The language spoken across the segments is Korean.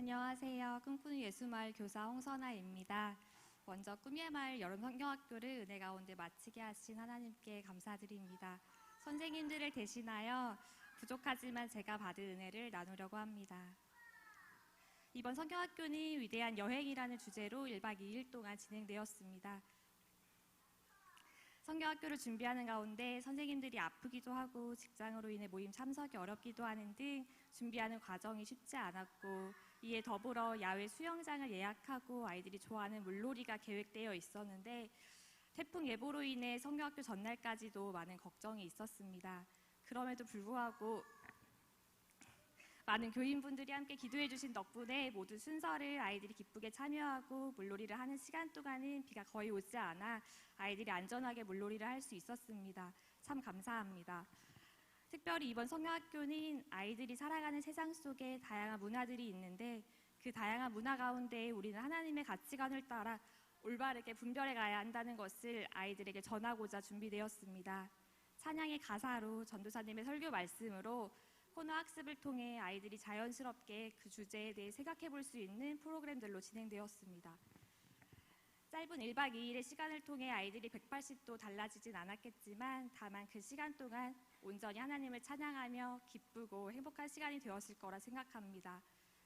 안녕하세요. 꿈꾸는 예수마을 교사 홍선아입니다. 먼저 꿈의 마을 여름 성경학교를 은혜 가운데 마치게 하신 하나님께 감사드립니다. 선생님들을 대신하여 부족하지만 제가 받은 은혜를 나누려고 합니다. 이번 성경학교는 위대한 여행이라는 주제로 1박 2일 동안 진행되었습니다. 성경학교를 준비하는 가운데 선생님들이 아프기도 하고 직장으로 인해 모임 참석이 어렵기도 하는 등 준비하는 과정이 쉽지 않았고, 이에 더불어 야외 수영장을 예약하고 아이들이 좋아하는 물놀이가 계획되어 있었는데 태풍 예보로 인해 성경학교 전날까지도 많은 걱정이 있었습니다. 그럼에도 불구하고 많은 교인분들이 함께 기도해 주신 덕분에 모두 순서를 아이들이 기쁘게 참여하고 물놀이를 하는 시간 동안은 비가 거의 오지 않아 아이들이 안전하게 물놀이를 할 수 있었습니다. 참 감사합니다. 특별히 이번 성경학교는 아이들이 살아가는 세상 속에 다양한 문화들이 있는데 그 다양한 문화 가운데 우리는 하나님의 가치관을 따라 올바르게 분별해 가야 한다는 것을 아이들에게 전하고자 준비되었습니다. 찬양의 가사로 전도사님의 설교 말씀으로 코너 학습을 통해 아이들이 자연스럽게 그 주제에 대해 생각해 볼 수 있는 프로그램들로 진행되었습니다. 짧은 1박 2일의 시간을 통해 아이들이 180도 달라지진 않았겠지만 다만 그 시간 동안 온전히 하나님을 찬양하며 기쁘고 행복한 시간이 되었을 거라 생각합니다.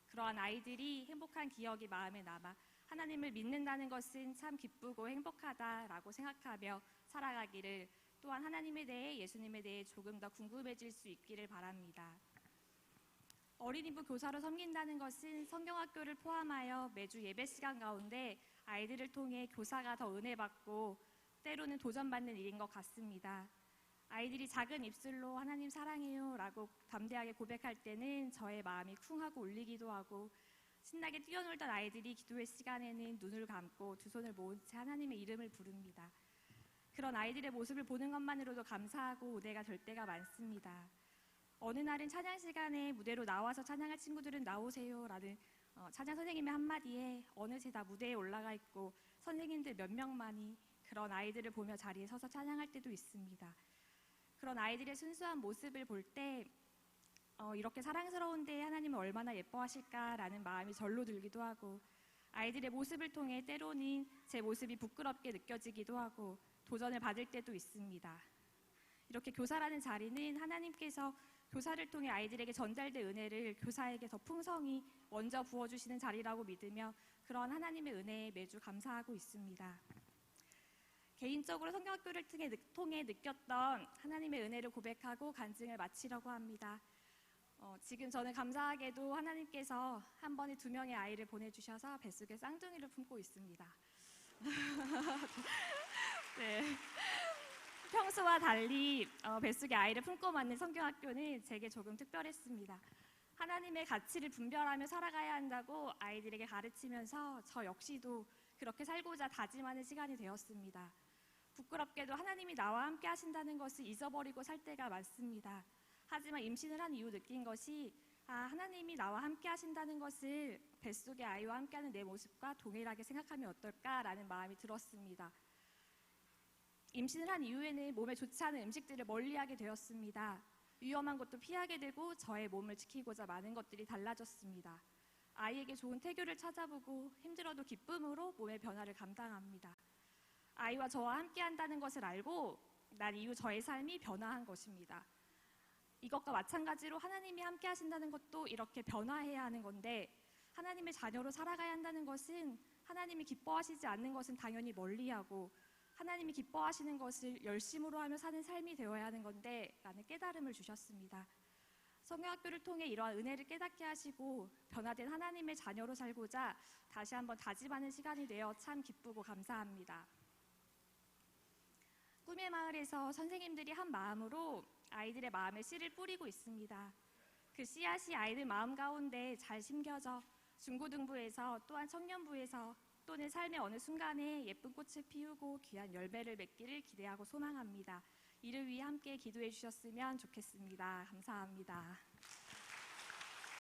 그러한 아이들이 행복한 기억이 마음에 남아 하나님을 믿는다는 것은 참 기쁘고 행복하다라고 생각하며 살아가기를, 또한 하나님에 대해 예수님에 대해 조금 더 궁금해질 수 있기를 바랍니다. 어린이부 교사로 섬긴다는 것은 성경학교를 포함하여 매주 예배 시간 가운데 아이들을 통해 교사가 더 은혜받고 때로는 도전받는 일인 것 같습니다. 아이들이 작은 입술로 하나님 사랑해요 라고 담대하게 고백할 때는 저의 마음이 쿵하고 울리기도 하고, 신나게 뛰어놀던 아이들이 기도의 시간에는 눈을 감고 두 손을 모은 채 하나님의 이름을 부릅니다. 그런 아이들의 모습을 보는 것만으로도 감사하고 은혜가 될 때가 많습니다. 어느 날은 찬양 시간에 무대로 나와서 찬양할 친구들은 나오세요 라는 찬양 선생님의 한마디에 어느새 다 무대에 올라가 있고 선생님들 몇 명만이 그런 아이들을 보며 자리에 서서 찬양할 때도 있습니다. 그런 아이들의 순수한 모습을 볼 때 이렇게 사랑스러운데 하나님은 얼마나 예뻐하실까라는 마음이 절로 들기도 하고, 아이들의 모습을 통해 때로는 제 모습이 부끄럽게 느껴지기도 하고 도전을 받을 때도 있습니다. 이렇게 교사라는 자리는 하나님께서 교사를 통해 아이들에게 전달된 은혜를 교사에게 더 풍성히 먼저 부어주시는 자리라고 믿으며 그런 하나님의 은혜에 매주 감사하고 있습니다. 개인적으로 성경학교를 통해 느꼈던 하나님의 은혜를 고백하고 간증을 마치려고 합니다. 지금 저는 감사하게도 하나님께서 한 번에 2명의 아이를 보내주셔서 뱃속에 쌍둥이를 품고 있습니다. 네. 평소와 달리 뱃속에 아이를 품고 맞는 성경학교는 제게 조금 특별했습니다. 하나님의 가치를 분별하며 살아가야 한다고 아이들에게 가르치면서 저 역시도 그렇게 살고자 다짐하는 시간이 되었습니다. 부끄럽게도 하나님이 나와 함께 하신다는 것을 잊어버리고 살 때가 많습니다. 하지만 임신을 한 이후 느낀 것이 하나님이 나와 함께 하신다는 것을 뱃속의 아이와 함께하는 내 모습과 동일하게 생각하면 어떨까라는 마음이 들었습니다. 임신을 한 이후에는 몸에 좋지 않은 음식들을 멀리하게 되었습니다. 위험한 것도 피하게 되고 저의 몸을 지키고자 많은 것들이 달라졌습니다. 아이에게 좋은 태교를 찾아보고 힘들어도 기쁨으로 몸의 변화를 감당합니다. 아이와 저와 함께 한다는 것을 알고 난 이후 저의 삶이 변화한 것입니다. 이것과 마찬가지로 하나님이 함께 하신다는 것도 이렇게 변화해야 하는 건데, 하나님의 자녀로 살아가야 한다는 것은 하나님이 기뻐하시지 않는 것은 당연히 멀리하고 하나님이 기뻐하시는 것을 열심으로 하며 사는 삶이 되어야 하는 건데 라는 깨달음을 주셨습니다. 성경학교를 통해 이러한 은혜를 깨닫게 하시고 변화된 하나님의 자녀로 살고자 다시 한번 다짐하는 시간이 되어 참 기쁘고 감사합니다. 꿈의 마을에서 선생님들이 한 마음으로 아이들의 마음에 씨를 뿌리고 있습니다. 그 씨앗이 아이들 마음 가운데 잘 심겨져 중고등부에서 또한 청년부에서 또는 삶의 어느 순간에 예쁜 꽃을 피우고 귀한 열매를 맺기를 기대하고 소망합니다. 이를 위해 함께 기도해 주셨으면 좋겠습니다. 감사합니다.